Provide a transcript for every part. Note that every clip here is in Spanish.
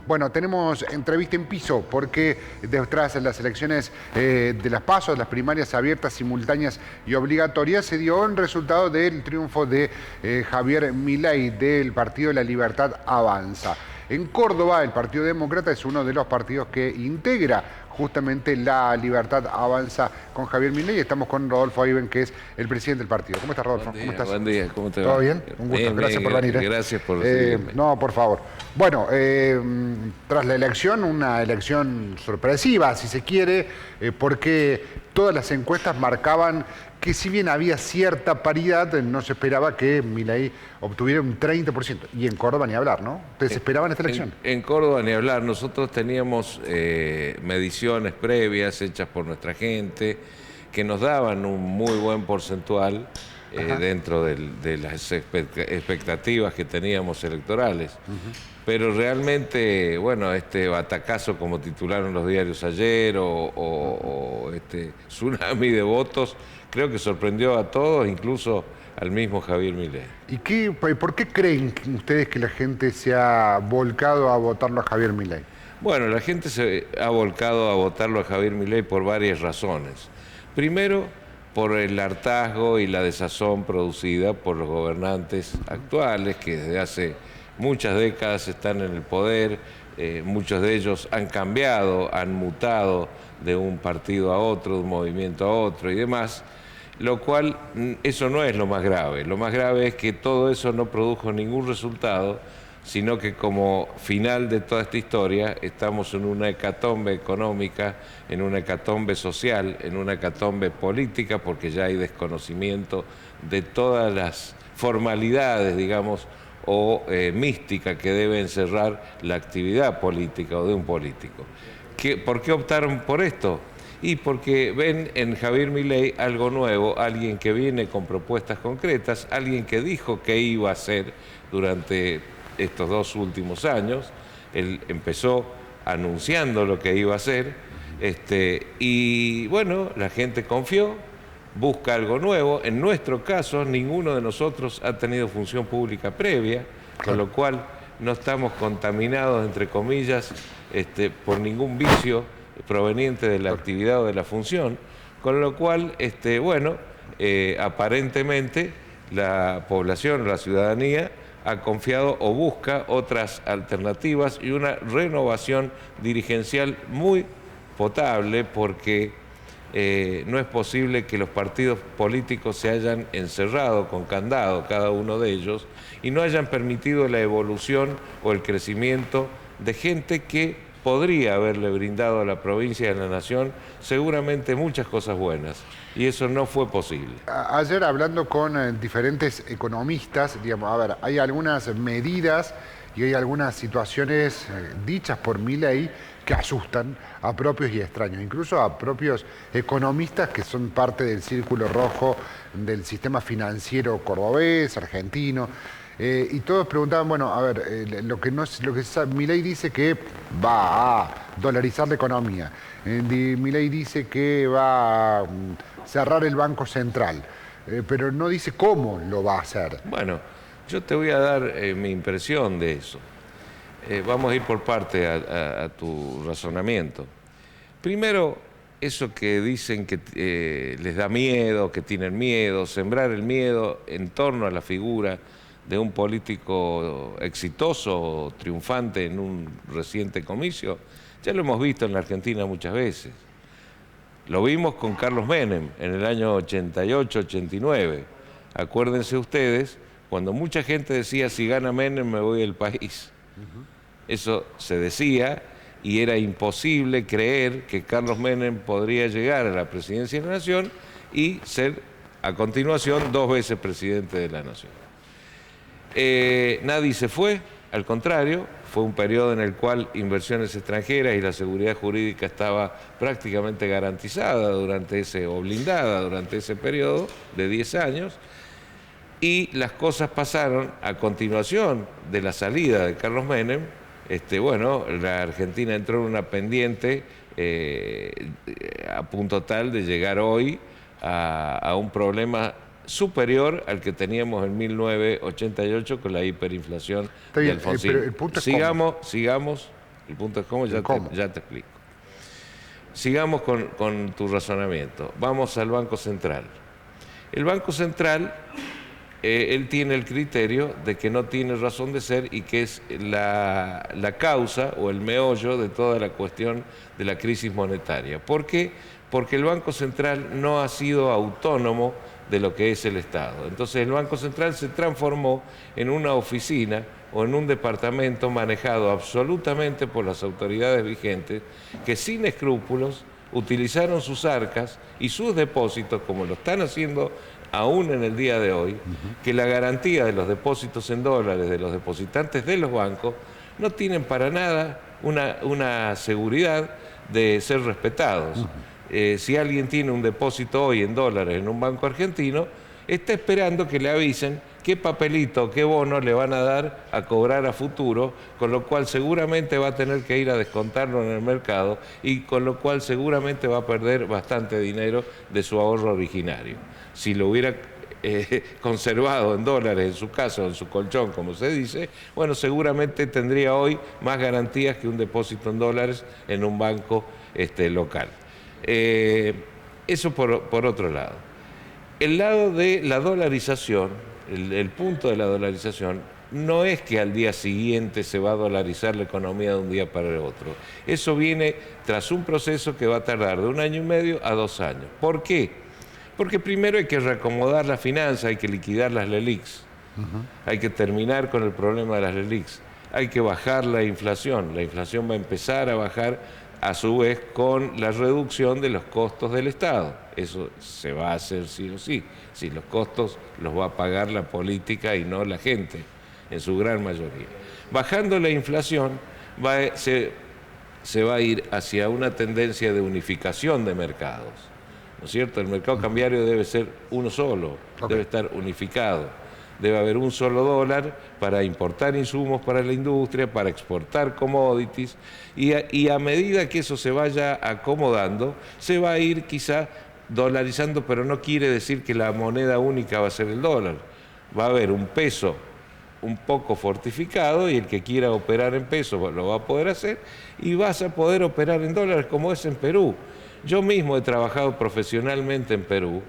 Bueno, tenemos entrevista en piso porque tras las elecciones de las PASO, las primarias abiertas, simultáneas y obligatorias, se dio el resultado del triunfo de Javier Milei del Partido de la Libertad Avanza. En Córdoba, el Partido Demócrata es uno de los partidos que integra justamente La Libertad Avanza con Javier Milei. Estamos con Rodolfo Aiben, que es el presidente del partido. ¿Cómo estás, Rodolfo? Buen día, ¿Cómo estás? buen día, ¿cómo te va? ¿Todo bien? Un gusto, gracias por venir. Gracias por recibirme. No, por favor. Bueno, tras la elección, una elección sorpresiva, si se quiere, porque todas las encuestas marcaban que si bien había cierta paridad, no se esperaba que Milei obtuviera un 30%. Y en Córdoba ni hablar, ¿no? ¿Ustedes esperaban esta elección? En Córdoba ni hablar. Nosotros teníamos mediciones previas hechas por nuestra gente que nos daban un muy buen porcentual dentro de las expectativas que teníamos electorales. Pero realmente, bueno, este batacazo, como titularon los diarios ayer, o este tsunami de votos, creo que sorprendió a todos, incluso al mismo Javier Milei. ¿Y por qué creen ustedes que la gente se ha volcado a votarlo a Javier Milei? Bueno, la gente se ha volcado a votarlo a Javier Milei por varias razones. Primero, por el hartazgo y la desazón producida por los gobernantes actuales, que desde hace muchas décadas están en el poder. Muchos de ellos han cambiado, han mutado de un partido a otro, de un movimiento a otro y demás, lo cual eso no es lo más grave. Lo más grave es que todo eso no produjo ningún resultado, sino que como final de toda esta historia estamos en una hecatombe económica, en una hecatombe social, en una hecatombe política, porque ya hay desconocimiento de todas las formalidades, digamos, o mística que debe encerrar la actividad política o de un político. ¿Por qué optaron por esto? Y porque ven en Javier Milei algo nuevo, alguien que viene con propuestas concretas, alguien que dijo que iba a hacer durante estos 2 últimos años. Él empezó anunciando lo que iba a hacer, y bueno, la gente confió, busca algo nuevo. En nuestro caso, ninguno de nosotros ha tenido función pública previa, con lo cual no estamos contaminados, entre comillas, por ningún vicio proveniente de la actividad o de la función, con lo cual, bueno, aparentemente la población, la ciudadanía, ha confiado o busca otras alternativas y una renovación dirigencial muy potable, porque no es posible que los partidos políticos se hayan encerrado con candado, cada uno de ellos, y no hayan permitido la evolución o el crecimiento de gente que podría haberle brindado a la provincia y a la nación seguramente muchas cosas buenas, y eso no fue posible. Ayer, hablando con diferentes economistas, digamos, a ver, hay algunas medidas y hay algunas situaciones dichas por Milei que asustan a propios y extraños, incluso a propios economistas que son parte del círculo rojo del sistema financiero cordobés, argentino. Y todos preguntaban, bueno, a ver, Milei dice que va a dolarizar la economía. Milei dice que va a cerrar el Banco Central, pero no dice cómo lo va a hacer. Bueno, yo te voy a dar mi impresión de eso. Vamos a ir por parte a tu razonamiento. Primero, eso que dicen que les da miedo, que tienen miedo, sembrar el miedo en torno a la figura de un político exitoso, triunfante en un reciente comicio, ya lo hemos visto en la Argentina muchas veces. Lo vimos con Carlos Menem en el año 88, 89. Acuérdense ustedes, cuando mucha gente decía, si gana Menem me voy del país. Eso se decía, y era imposible creer que Carlos Menem podría llegar a la presidencia de la Nación y ser, a continuación, 2 veces presidente de la Nación. Nadie se fue, al contrario, fue un periodo en el cual inversiones extranjeras y la seguridad jurídica estaba prácticamente garantizada o blindada durante ese periodo de 10 años, y las cosas pasaron a continuación de la salida de Carlos Menem. Bueno, la Argentina entró en una pendiente a punto tal de llegar hoy a un problema superior al que teníamos en 1988 con la hiperinflación de Alfonsín. Pero el punto es sigamos. El punto es cómo, ¿Cómo? Ya te explico. Sigamos con tu razonamiento. Vamos al Banco Central. El Banco Central, él tiene el criterio de que no tiene razón de ser y que es la causa o el meollo de toda la cuestión de la crisis monetaria. ¿Por qué? Porque el Banco Central no ha sido autónomo de lo que es el Estado. Entonces el Banco Central se transformó en una oficina o en un departamento manejado absolutamente por las autoridades vigentes que sin escrúpulos utilizaron sus arcas y sus depósitos, como lo están haciendo aún en el día de hoy, que la garantía de los depósitos en dólares de los depositantes de los bancos no tienen para nada una seguridad de ser respetados. Si alguien tiene un depósito hoy en dólares en un banco argentino, está esperando que le avisen qué papelito, qué bono le van a dar a cobrar a futuro, con lo cual seguramente va a tener que ir a descontarlo en el mercado y con lo cual seguramente va a perder bastante dinero de su ahorro originario. Si lo hubiera conservado en dólares en su casa o en su colchón, como se dice, bueno, seguramente tendría hoy más garantías que un depósito en dólares en un banco local. Eso por otro lado. El lado de la dolarización, el punto de la dolarización, no es que al día siguiente se va a dolarizar la economía de un día para el otro. Eso viene tras un proceso que va a tardar de 1 año y medio a 2 años. ¿Por qué? Porque primero hay que reacomodar la finanza, hay que liquidar las LELIQs, hay que terminar con el problema de las LELIQs, hay que bajar la inflación va a empezar a bajar a su vez con la reducción de los costos del Estado. Eso se va a hacer sí o sí. Si los costos los va a pagar la política y no la gente, en su gran mayoría. Bajando la inflación se va a ir hacia una tendencia de unificación de mercados, ¿no es cierto? El mercado cambiario debe ser uno solo, debe estar unificado. Debe haber un solo dólar para importar insumos para la industria, para exportar commodities, y a medida que eso se vaya acomodando, se va a ir quizá dolarizando, pero no quiere decir que la moneda única va a ser el dólar. Va a haber un peso un poco fortificado y el que quiera operar en pesos lo va a poder hacer y vas a poder operar en dólares como es en Perú. Yo mismo he trabajado profesionalmente en Perú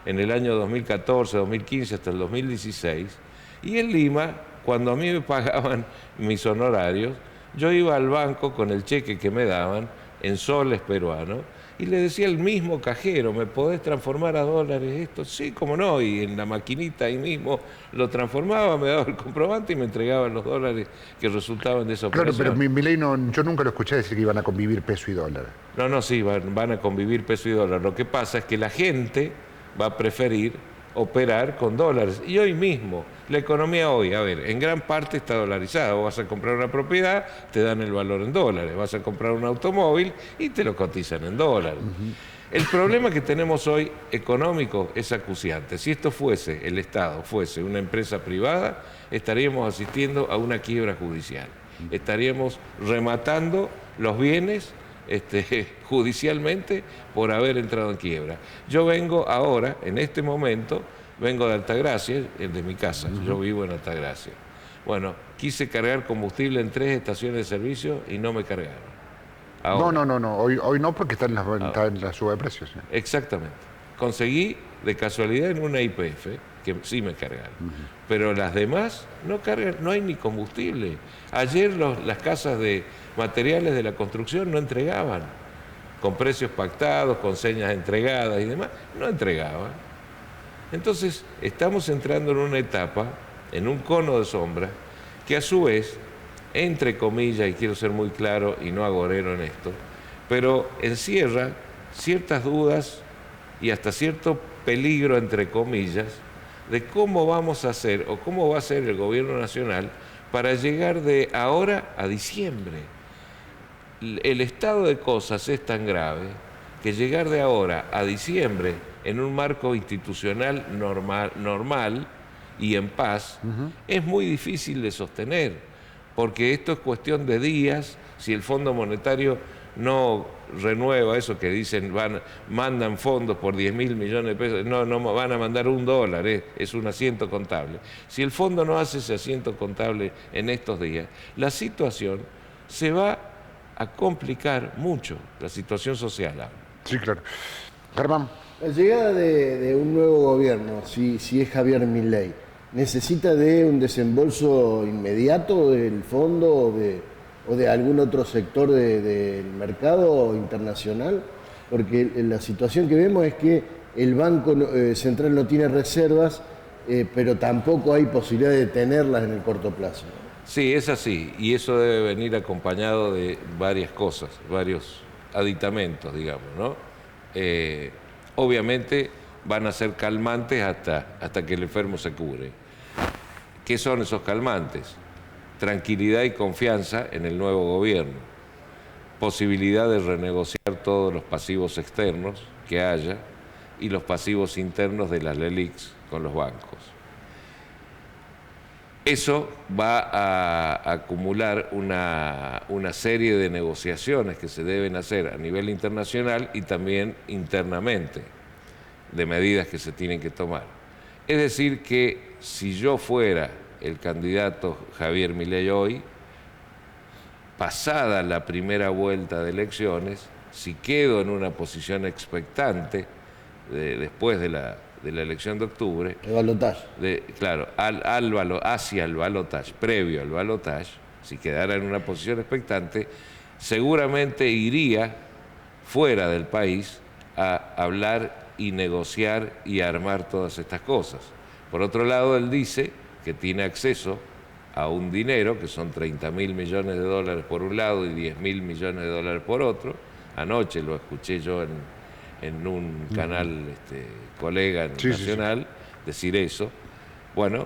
en el año 2014, 2015 hasta el 2016, y en Lima, cuando a mí me pagaban mis honorarios, yo iba al banco con el cheque que me daban en soles peruanos y le decía al mismo cajero, ¿me podés transformar a dólares esto? Sí, cómo no, y en la maquinita ahí mismo lo transformaba, me daba el comprobante y me entregaban los dólares que resultaban de esa operación. Claro, pero Milei yo nunca lo escuché decir que iban a convivir peso y dólar. No, sí, van a convivir peso y dólar. Lo que pasa es que la gente va a preferir operar con dólares. Y hoy mismo, la economía hoy, a ver, en gran parte está dolarizada. Vos vas a comprar una propiedad, te dan el valor en dólares. Vas a comprar un automóvil y te lo cotizan en dólares. El problema que tenemos hoy económico es acuciante. Si esto fuese, el Estado fuese una empresa privada, estaríamos asistiendo a una quiebra judicial. Estaríamos rematando los bienes judicialmente por haber entrado en quiebra. Yo vengo ahora, en este momento, vengo de Altagracia, de mi casa, yo vivo en Altagracia. Bueno, quise cargar combustible en 3 estaciones de servicio y no me cargaron. Ahora, No, hoy no porque está en la suba de precios. ¿Sí? Exactamente. Conseguí de casualidad en una YPF, que sí me cargaron, pero las demás no cargan, no hay ni combustible. Ayer las casas de materiales de la construcción no entregaban, con precios pactados, con señas entregadas y demás, no entregaban. Entonces, estamos entrando en una etapa, en un cono de sombra, que a su vez, entre comillas, y quiero ser muy claro y no agorero en esto, pero encierra ciertas dudas y hasta cierto peligro, entre comillas, de cómo vamos a hacer o cómo va a ser el gobierno nacional para llegar de ahora a diciembre. El estado de cosas es tan grave que llegar de ahora a diciembre en un marco institucional normal y en paz es muy difícil de sostener, porque esto es cuestión de días. Si el Fondo Monetario no renueva eso que dicen, mandan fondos por 10.000 millones de pesos, no van a mandar $1, es un asiento contable. Si el fondo no hace ese asiento contable en estos días, la situación se va a complicar mucho la situación social. Sí, claro. Germán. La llegada de un nuevo gobierno, si es Javier Milei, ¿necesita de un desembolso inmediato del fondo o de algún otro sector del mercado internacional? Porque la situación que vemos es que el Banco Central no tiene reservas, pero tampoco hay posibilidad de tenerlas en el corto plazo. Sí, es así, y eso debe venir acompañado de varias cosas, varios aditamentos, digamos, ¿no? Obviamente van a ser calmantes hasta que el enfermo se cure. ¿Qué son esos calmantes? Tranquilidad y confianza en el nuevo gobierno, posibilidad de renegociar todos los pasivos externos que haya y los pasivos internos de las LELIQs con los bancos. Eso va a acumular una serie de negociaciones que se deben hacer a nivel internacional y también internamente, de medidas que se tienen que tomar. Es decir, que si yo fuera el candidato Javier Milei hoy, pasada la primera vuelta de elecciones, si quedo en una posición expectante después de la elección de octubre, El balotaje. Claro, hacia el balotaje, previo al balotaje, si quedara en una posición expectante, seguramente iría fuera del país a hablar y negociar y armar todas estas cosas. Por otro lado, él dice que tiene acceso a un dinero, que son 30.000 millones de dólares por un lado y 10.000 millones de dólares por otro. Anoche lo escuché yo en un canal colega nacional decir eso. Bueno,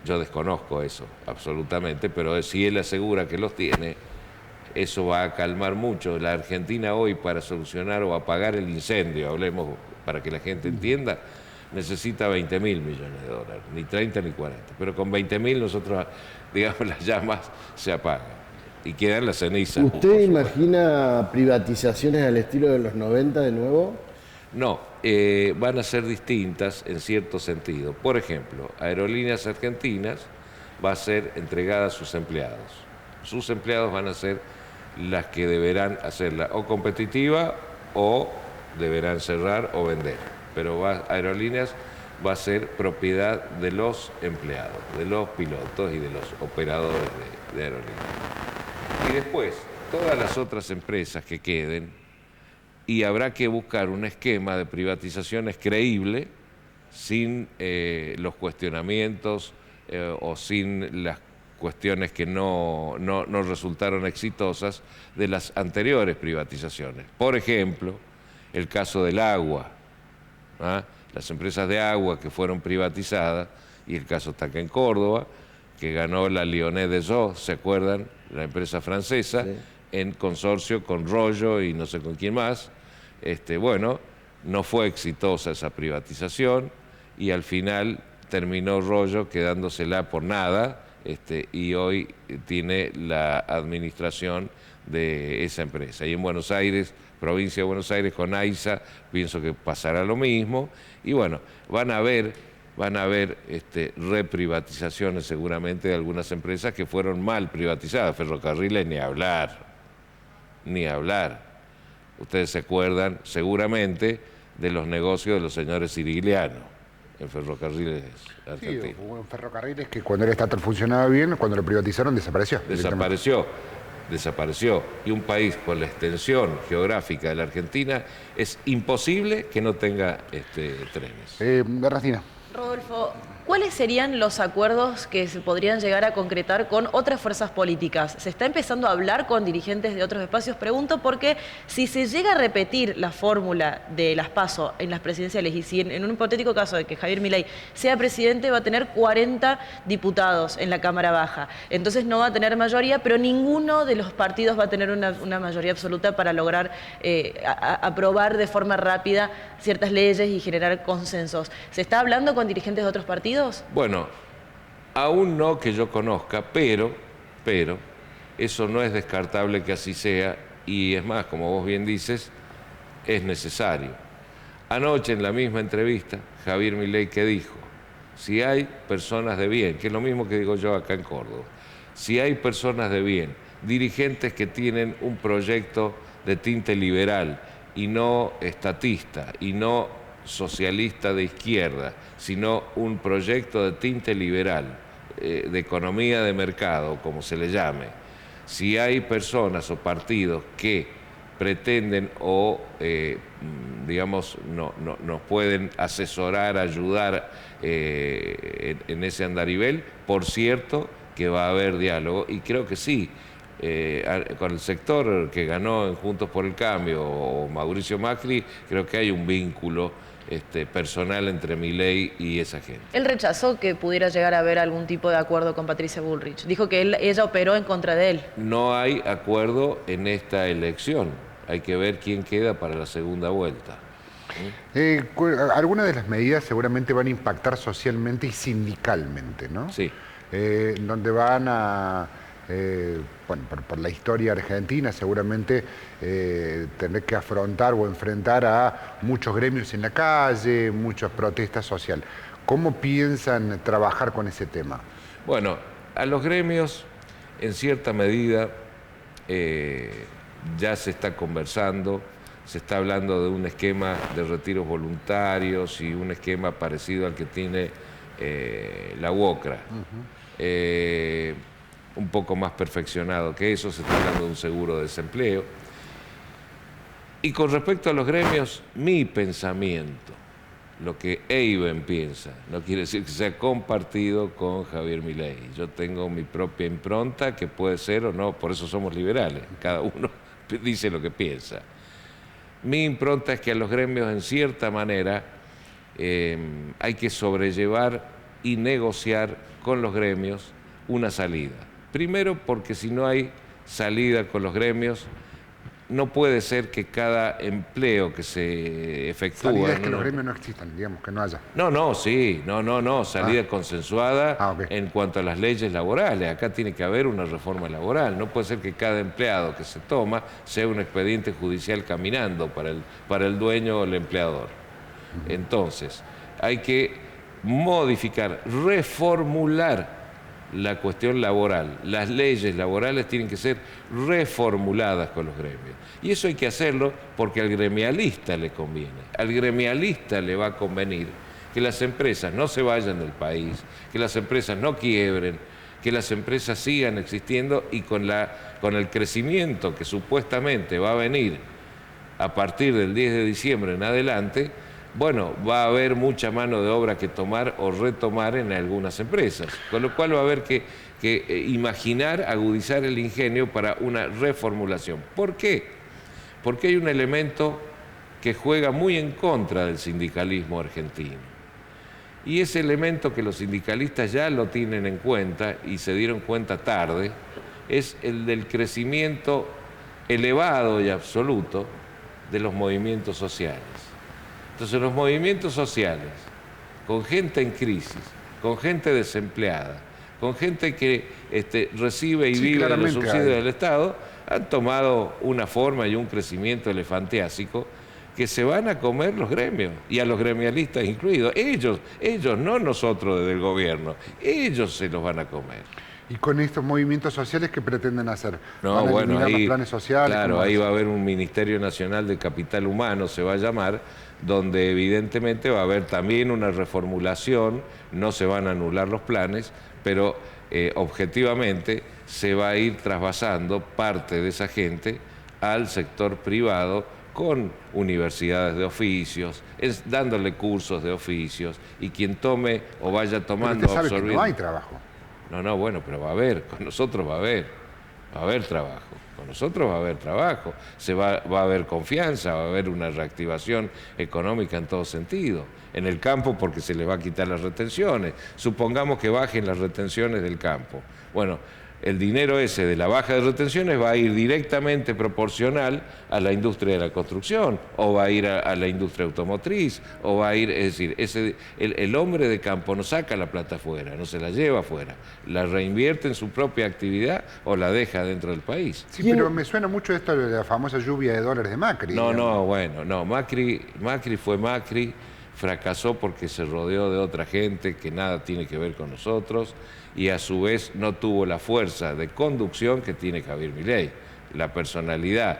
yo desconozco eso absolutamente, pero si él asegura que los tiene, eso va a calmar mucho. La Argentina hoy, para solucionar o apagar el incendio, hablemos para que la gente entienda, necesita 20.000 millones de dólares, ni 30 ni 40, pero con 20.000 nosotros, digamos, las llamas se apagan y quedan las cenizas. ¿Usted imagina privatizaciones al estilo de los 90 de nuevo? No, van a ser distintas en cierto sentido. Por ejemplo, Aerolíneas Argentinas va a ser entregada a sus empleados. Sus empleados van a ser las que deberán hacerla o competitiva o deberán cerrar o vender. Pero Aerolíneas va a ser propiedad de los empleados, de los pilotos y de los operadores de aerolíneas. Y después, todas las otras empresas que queden, y habrá que buscar un esquema de privatizaciones creíble, sin los cuestionamientos o sin las cuestiones que no resultaron exitosas de las anteriores privatizaciones. Por ejemplo, el caso del agua, ¿ah? Las empresas de agua que fueron privatizadas, y el caso está acá en Córdoba, que ganó la Lyonnais des Eaux, ¿se acuerdan? La empresa francesa, sí, en consorcio con Rollo y no sé con quién más. Bueno, no fue exitosa esa privatización y al final terminó Rollo quedándosela por nada, y hoy tiene la administración de esa empresa. Y en Buenos Aires, provincia de Buenos Aires, con AISA, pienso que pasará lo mismo. Y bueno, van a haber reprivatizaciones seguramente de algunas empresas que fueron mal privatizadas. Ferrocarriles ni hablar, ni hablar. Ustedes se acuerdan seguramente de los negocios de los señores Sirigliano en Ferrocarriles Argentinos. Sí, hubo Ferrocarriles que cuando el estatal funcionaba bien, cuando lo privatizaron desapareció. Desapareció. Y un país con la extensión geográfica de la Argentina es imposible que no tenga trenes. Bernardina. Rodolfo, ¿cuáles serían los acuerdos que se podrían llegar a concretar con otras fuerzas políticas? ¿Se está empezando a hablar con dirigentes de otros espacios? Pregunto porque si se llega a repetir la fórmula de las PASO en las presidenciales y si en un hipotético caso de que Javier Milei sea presidente va a tener 40 diputados en la Cámara Baja, entonces no va a tener mayoría, pero ninguno de los partidos va a tener una mayoría absoluta para lograr aprobar de forma rápida ciertas leyes y generar consensos. ¿Se está hablando con dirigentes de otros partidos? Bueno, aún no que yo conozca, pero eso no es descartable que así sea, y es más, como vos bien dices, es necesario. Anoche en la misma entrevista, Javier Milei, ¿qué dijo? Si hay personas de bien, que es lo mismo que digo yo acá en Córdoba, si hay personas de bien dirigentes que tienen un proyecto de tinte liberal y no estatista y no socialista de izquierda, sino un proyecto de tinte liberal, de economía de mercado, como se le llame. Si hay personas o partidos que pretenden o, digamos, nos pueden asesorar, ayudar en ese andarivel, por cierto que va a haber diálogo, y creo que sí, con el sector que ganó en Juntos por el Cambio o Mauricio Macri, creo que hay un vínculo personal entre Milei y esa gente. Él rechazó que pudiera llegar a haber algún tipo de acuerdo con Patricia Bullrich. Dijo que ella operó en contra de él. No hay acuerdo en esta elección. Hay que ver quién queda para la segunda vuelta. Algunas de las medidas seguramente van a impactar socialmente y sindicalmente, ¿no? Sí. Donde van a... bueno, por la historia argentina seguramente tener que afrontar o enfrentar a muchos gremios en la calle, muchas protestas sociales. ¿Cómo piensan trabajar con ese tema? Bueno, a los gremios, en cierta medida, ya se está conversando, se está hablando de un esquema de retiros voluntarios y un esquema parecido al que tiene la UOCRA. Un poco más perfeccionado que eso, se está hablando de un seguro de desempleo. Y con respecto a los gremios, mi pensamiento, lo que Eiben piensa, no quiere decir que sea compartido con Javier Milei. Yo tengo mi propia impronta, que puede ser o no, por eso somos liberales, cada uno dice lo que piensa. Mi impronta es que a los gremios, en cierta manera, hay que sobrellevar y negociar con los gremios una salida. Primero, porque si no hay salida con los gremios, no puede ser que cada empleo que se efectúa... Salida es que los gremios no existan, digamos, que no haya. Salida consensuada ok. en cuanto a las leyes laborales. Acá tiene que haber una reforma laboral. No puede ser que cada empleado que se toma sea un expediente judicial caminando para el dueño o el empleador. Entonces, hay que modificar, reformular la cuestión laboral. Las leyes laborales tienen que ser reformuladas con los gremios. Y eso hay que hacerlo porque al gremialista le conviene. Al gremialista le va a convenir que las empresas no se vayan del país, que las empresas no quiebren, que las empresas sigan existiendo y con el crecimiento que supuestamente va a venir a partir del 10 de diciembre en adelante, bueno, va a haber mucha mano de obra que tomar o retomar en algunas empresas, con lo cual va a haber que imaginar, agudizar el ingenio para una reformulación. ¿Por qué? Porque hay un elemento que juega muy en contra del sindicalismo argentino. Y ese elemento que los sindicalistas ya lo tienen en cuenta y se dieron cuenta tarde, es el del crecimiento elevado y absoluto de los movimientos sociales. Entonces los movimientos sociales, con gente en crisis, con gente desempleada, con gente que recibe y vive de los subsidios del Estado, han tomado una forma y un crecimiento elefantiásico que se van a comer los gremios, y a los gremialistas incluidos. Ellos, no nosotros desde el gobierno, ellos se los van a comer. ¿Y con estos movimientos sociales qué pretenden hacer? No, ¿Van a bueno, eliminar ahí, los planes sociales? claro, ahí va a haber un Ministerio Nacional de Capital Humano, se va a llamar, donde evidentemente va a haber también una reformulación, no se van a anular los planes, pero objetivamente se va a ir trasvasando parte de esa gente al sector privado con universidades de oficios, dándole cursos de oficios, y quien tome o vaya tomando... Pero usted sabe que no hay trabajo. No, bueno, pero va a haber, con nosotros va a haber trabajo, con nosotros va a haber trabajo, va a haber confianza, va a haber una reactivación económica en todo sentido. En el campo porque se les va a quitar las retenciones, supongamos que bajen las retenciones del campo. Bueno, el dinero ese de la baja de retenciones va a ir directamente proporcional a la industria de la construcción, o va a ir a la industria automotriz, o va a ir, es decir, el hombre de campo no saca la plata afuera, no se la lleva afuera, la reinvierte en su propia actividad o la deja dentro del país. Sí, pero me suena mucho esto de la famosa lluvia de dólares de Macri. No, Macri fracasó porque se rodeó de otra gente que nada tiene que ver con nosotros y a su vez no tuvo la fuerza de conducción que tiene Javier Milei. La personalidad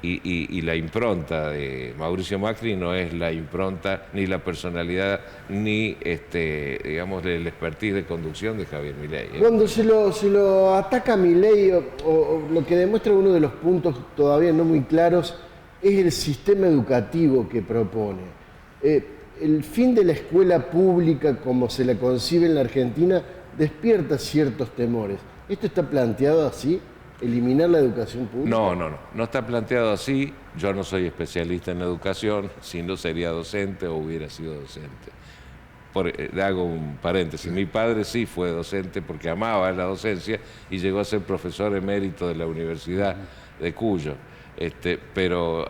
y la impronta de Mauricio Macri no es la impronta ni la personalidad ni digamos el expertise de conducción de Javier Milei. Cuando se lo ataca a Milei, o lo que demuestra uno de los puntos todavía no muy claros, es el sistema educativo que propone. El fin de la escuela pública, como se la concibe en la Argentina, despierta ciertos temores. ¿Esto está planteado así? ¿Eliminar la educación pública? No está planteado así. Yo no soy especialista en educación, si no sería docente o hubiera sido docente. Hago un paréntesis, mi padre sí fue docente porque amaba la docencia y llegó a ser profesor emérito de la Universidad de Cuyo. Pero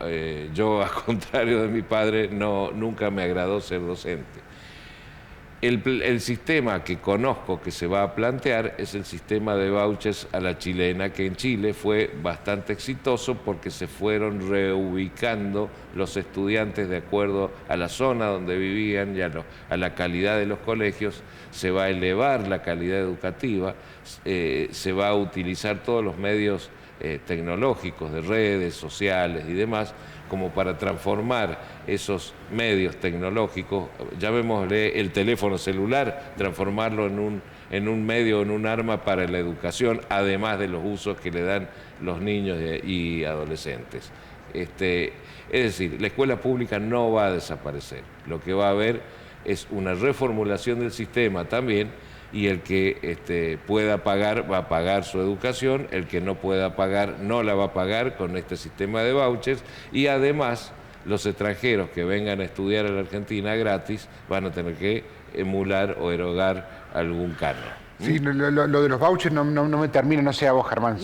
yo, al contrario de mi padre, nunca me agradó ser docente. El sistema que conozco que se va a plantear es el sistema de vouchers a la chilena, que en Chile fue bastante exitoso porque se fueron reubicando los estudiantes de acuerdo a la zona donde vivían y a la calidad de los colegios. Se va a elevar la calidad educativa, se va a utilizar todos los medios tecnológicos de redes sociales y demás como para transformar esos medios tecnológicos, llamémosle el teléfono celular, transformarlo en un medio, en un arma para la educación, además de los usos que le dan los niños y adolescentes. Es decir, la escuela pública no va a desaparecer, lo que va a haber es una reformulación del sistema también, y el que pueda pagar va a pagar su educación, el que no pueda pagar no la va a pagar con este sistema de vouchers, y además los extranjeros que vengan a estudiar a la Argentina gratis van a tener que emular o erogar algún canon. Sí, lo de los vouchers no me termina, no sé a vos, Germán,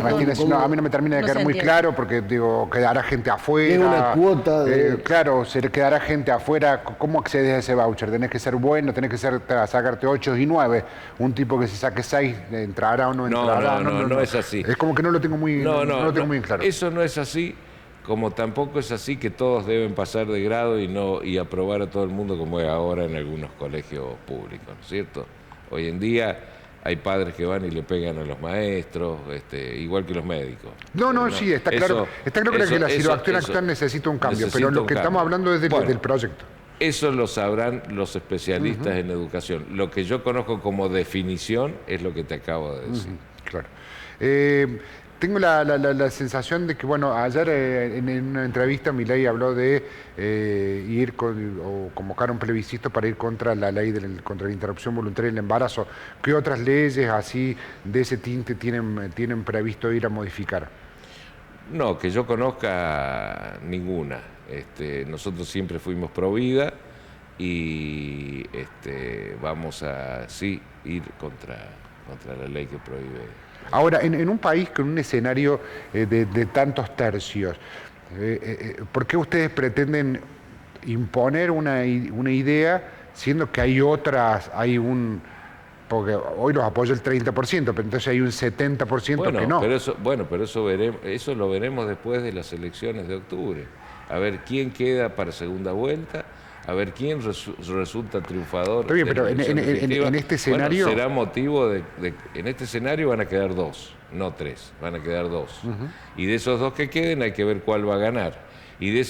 Martínez, a mí no me termina de quedar muy claro porque digo, quedará gente afuera. Es una cuota de... Claro, se quedará gente afuera. ¿Cómo accedes a ese voucher? Tenés que ser bueno, tenés que sacarte 8 y 9. Un tipo que se saque 6, ¿entrará o no entrará? No es así. Es como que no lo tengo muy, no lo tengo muy claro. Eso no es así, como tampoco es así que todos deben pasar de grado y aprobar a todo el mundo como es ahora en algunos colegios públicos, ¿no es cierto? Hoy en día hay padres que van y le pegan a los maestros, igual que los médicos. Sí, está claro que la situación actual necesita un cambio, pero lo que estamos hablando es del proyecto. Eso lo sabrán los especialistas en educación. Lo que yo conozco como definición es lo que te acabo de decir. Claro. Tengo la sensación de que, bueno, ayer en una entrevista Milei habló de o convocar un plebiscito para ir contra la ley contra la interrupción voluntaria del embarazo. ¿Qué otras leyes así de ese tinte tienen previsto ir a modificar? No, que yo conozca ninguna. Nosotros siempre fuimos pro vida y vamos a ir contra la ley que prohíbe. Ahora, en un país con un escenario de tantos tercios, ¿por qué ustedes pretenden imponer una idea siendo que hay otras, porque hoy los apoya el 30%, pero entonces hay un 70% que no? Pero eso lo veremos después de las elecciones de octubre. A ver quién queda para segunda vuelta, a ver quién resulta triunfador. Está bien, pero en este escenario... Será motivo en este escenario van a quedar 2, no 3, van a quedar 2. Y de esos 2 que queden hay que ver cuál va a ganar. Y de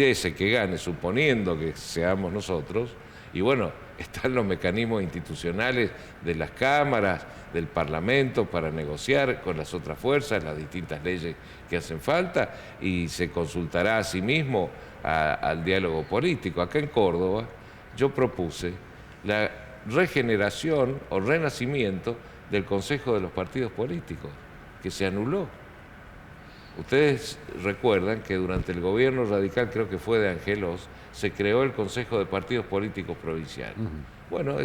ese que gane, suponiendo que seamos nosotros, y bueno, están los mecanismos institucionales de las cámaras, del Parlamento para negociar con las otras fuerzas, las distintas leyes que hacen falta, y se consultará a sí mismo al diálogo político. Acá en Córdoba yo propuse la regeneración o renacimiento del Consejo de los Partidos Políticos, que se anuló. Ustedes recuerdan que durante el gobierno radical, creo que fue de Angelos, se creó el Consejo de Partidos Políticos Provincial. Bueno,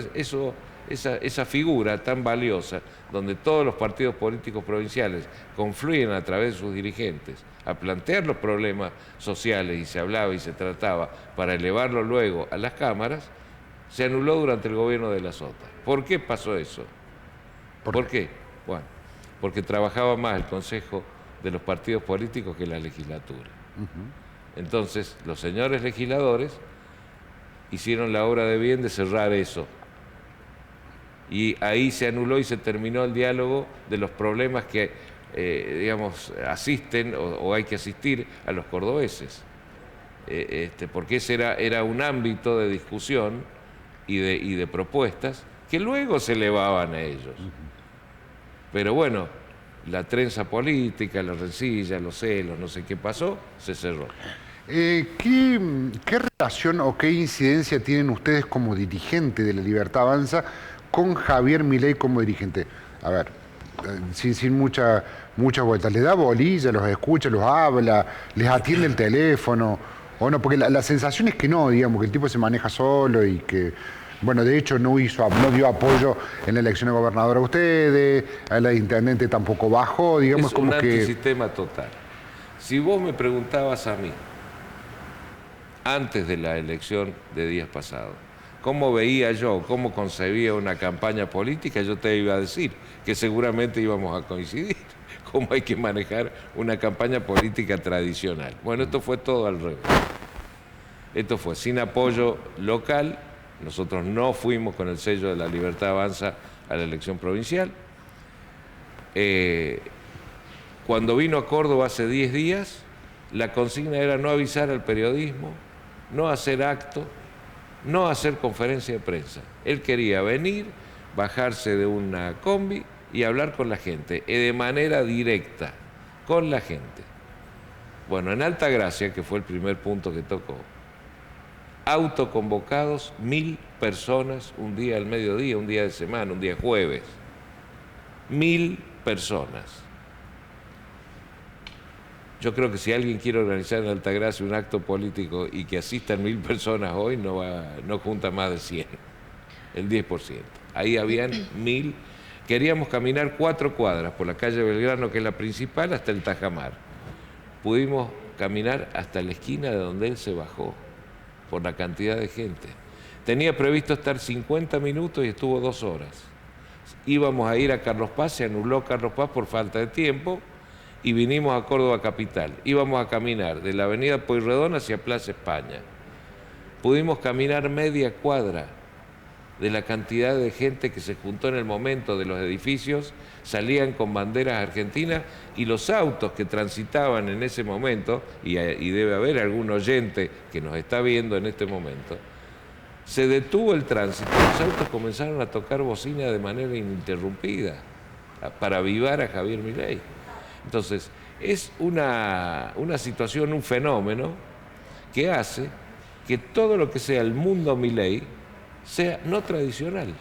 esa figura tan valiosa, donde todos los partidos políticos provinciales confluyen a través de sus dirigentes a plantear los problemas sociales, y se hablaba y se trataba para elevarlo luego a las cámaras, se anuló durante el gobierno de la Sota. ¿Por qué pasó eso? ¿Por qué? Bueno, porque trabajaba más el Consejo de los Partidos Políticos que la legislatura. Entonces, los señores legisladores hicieron la obra de bien de cerrar eso. Y ahí se anuló y se terminó el diálogo de los problemas que, digamos, asisten o hay que asistir a los cordobeses. Porque ese era un ámbito de discusión y de propuestas que luego se elevaban a ellos. Pero bueno, la trenza política, la rencilla, los celos, no sé qué pasó, se cerró. ¿Qué relación o qué incidencia tienen ustedes como dirigente de La Libertad Avanza con Javier Milei como dirigente? A ver, sin muchas vueltas. ¿Les da bolilla, los escucha, los habla, les atiende el teléfono? ¿O no? Porque la sensación es que no, digamos, que el tipo se maneja solo y que, bueno, de hecho no dio apoyo en la elección de gobernador a ustedes, a la de intendente tampoco bajó, digamos, es como un que... antisistema total. Si vos me preguntabas a mí, antes de la elección de días pasados, cómo veía yo, cómo concebía una campaña política, yo te iba a decir que seguramente íbamos a coincidir, cómo hay que manejar una campaña política tradicional. Bueno, esto fue todo al revés. Esto fue sin apoyo local, nosotros no fuimos con el sello de La Libertad Avanza a la elección provincial. Cuando vino a Córdoba hace 10 días, la consigna era no avisar al periodismo, no hacer acto, no hacer conferencia de prensa. Él quería venir, bajarse de una combi y hablar con la gente, de manera directa, con la gente. Bueno, en Altagracia, que fue el primer punto que tocó, autoconvocados 1000 personas un día al mediodía, un día de semana, un día jueves. 1000 personas. Yo creo que si alguien quiere organizar en Altagracia un acto político y que asistan 1000 personas hoy, no junta más de 100, el 10%. Ahí habían 1000. Queríamos caminar 4 cuadras por la calle Belgrano, que es la principal, hasta el Tajamar. Pudimos caminar hasta la esquina de donde él se bajó, por la cantidad de gente. Tenía previsto estar 50 minutos y estuvo 2 horas. Íbamos a ir a Carlos Paz, se anuló Carlos Paz por falta de tiempo, y vinimos a Córdoba capital. Íbamos a caminar de la avenida Pueyrredón hacia Plaza España. Pudimos caminar media cuadra de la cantidad de gente que se juntó en el momento de los edificios, salían con banderas argentinas y los autos que transitaban en ese momento, y debe haber algún oyente que nos está viendo en este momento, se detuvo el tránsito, los autos comenzaron a tocar bocina de manera ininterrumpida para avivar a Javier Milei. Entonces, es una situación, un fenómeno que hace que todo lo que sea el mundo Milei sea no tradicional.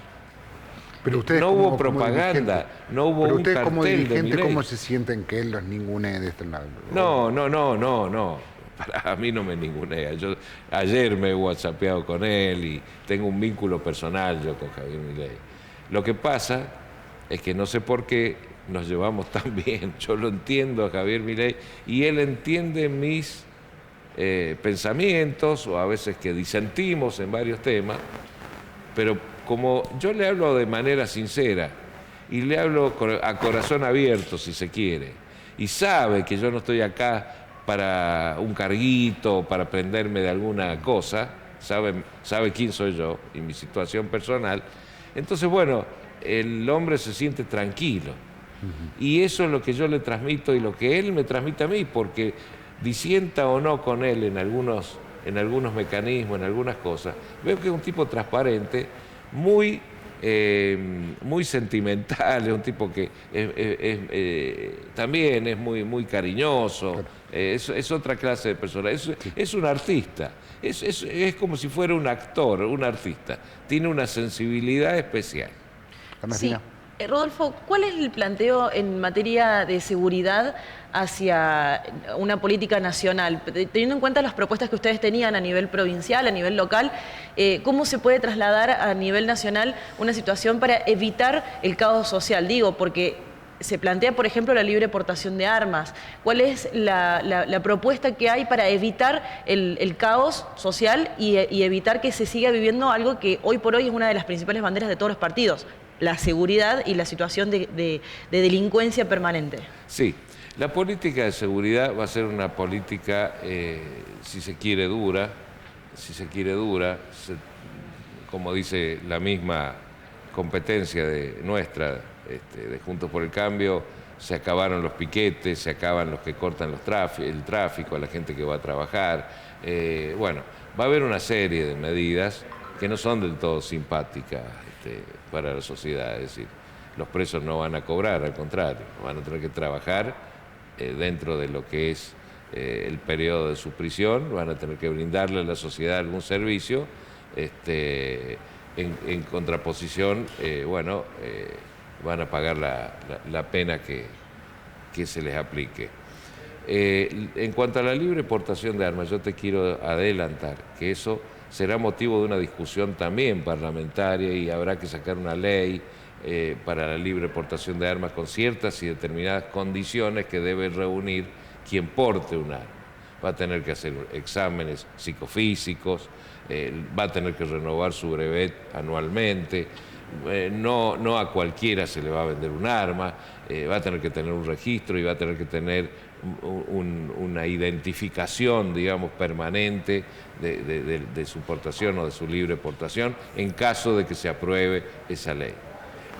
Pero ustedes no hubo propaganda, no hubo un cartel de Milei. Pero ustedes como dirigente, ¿cómo se sienten que él los ningunee de este lado? No. A mí no me ningunea. Yo ayer me he whatsappeado con él y tengo un vínculo personal yo con Javier Milei. Lo que pasa es que no sé por qué nos llevamos tan bien. Yo lo entiendo a Javier Milei y él entiende mis pensamientos, o a veces que disentimos en varios temas, pero como yo le hablo de manera sincera y le hablo a corazón abierto, si se quiere, y sabe que yo no estoy acá para un carguito, para aprenderme de alguna cosa, sabe quién soy yo y mi situación personal, entonces bueno, el hombre se siente tranquilo. Y eso es lo que yo le transmito y lo que él me transmite a mí, porque disienta o no con él en algunos mecanismos, en algunas cosas, veo que es un tipo transparente, muy sentimental, es un tipo que también es muy cariñoso, claro. Es otra clase de persona, es un artista, es como si fuera un actor, un artista, tiene una sensibilidad especial. Sí. Rodolfo, ¿cuál es el planteo en materia de seguridad hacia una política nacional? Teniendo en cuenta las propuestas que ustedes tenían a nivel provincial, a nivel local, ¿cómo se puede trasladar a nivel nacional una situación para evitar el caos social? Digo, porque se plantea, por ejemplo, la libre portación de armas. ¿Cuál es la propuesta que hay para evitar el caos social y evitar que se siga viviendo algo que hoy por hoy es una de las principales banderas de todos los partidos? La seguridad y la situación de delincuencia permanente. Sí, la política de seguridad va a ser una política, si se quiere, dura, si se quiere, dura, como dice la misma competencia nuestra, de Juntos por el Cambio, se acabaron los piquetes, se acaban los que cortan el tráfico, a la gente que va a trabajar. Bueno, va a haber una serie de medidas que no son del todo simpáticas para la sociedad. Es decir, los presos no van a cobrar, al contrario, van a tener que trabajar dentro de lo que es el periodo de su prisión, van a tener que brindarle a la sociedad algún servicio, en contraposición, van a pagar la pena que se les aplique. En cuanto a la libre portación de armas, yo te quiero adelantar que eso será motivo de una discusión también parlamentaria y habrá que sacar una ley para la libre portación de armas con ciertas y determinadas condiciones que debe reunir quien porte un arma. Va a tener que hacer exámenes psicofísicos, va a tener que renovar su brevet anualmente, no a cualquiera se le va a vender un arma, va a tener que tener un registro y va a tener que tener una identificación, digamos, permanente de su portación o de su libre portación en caso de que se apruebe esa ley.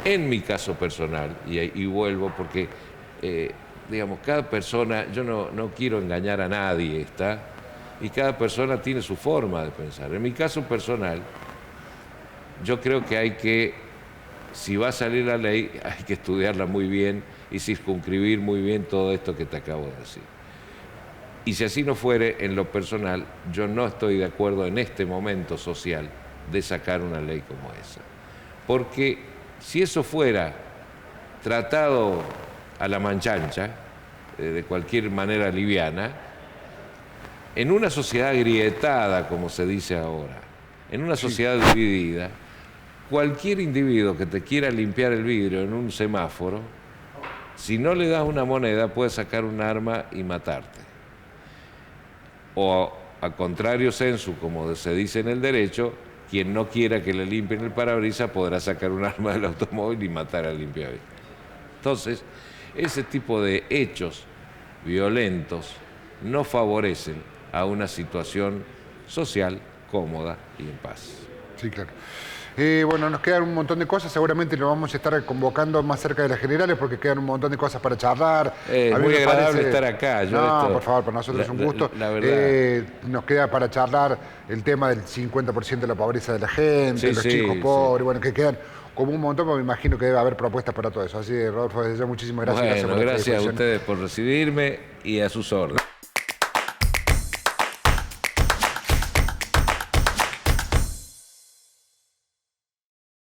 En mi caso personal, y vuelvo porque, digamos, cada persona, yo no quiero engañar a nadie, y cada persona tiene su forma de pensar. En mi caso personal, yo creo que hay que, si va a salir la ley, hay que estudiarla muy bien y circunscribir muy bien todo esto que te acabo de decir. Y si así no fuere, en lo personal, yo no estoy de acuerdo en este momento social de sacar una ley como esa. Porque si eso fuera tratado a la manchancha, de cualquier manera liviana, en una sociedad agrietada, como se dice ahora, en una sociedad dividida, cualquier individuo que te quiera limpiar el vidrio en un semáforo, si no le das una moneda, puede sacar un arma y matarte. O, a contrario sensu, como se dice en el derecho, quien no quiera que le limpien el parabrisas podrá sacar un arma del automóvil y matar al limpiavidrio. Entonces, ese tipo de hechos violentos no favorecen a una situación social cómoda y en paz. Sí, claro. Bueno, nos quedan un montón de cosas, seguramente lo vamos a estar convocando más cerca de las generales porque quedan un montón de cosas para charlar. Es muy agradable estar acá. Por favor, para nosotros es un gusto. La verdad. Nos queda para charlar el tema del 50% de la pobreza de la gente, los chicos pobres, bueno, que quedan como un montón, pero me imagino que debe haber propuestas para todo eso. Así, Rodolfo, desde ya muchísimas gracias. Bueno, gracias a ustedes por recibirme y a sus órdenes.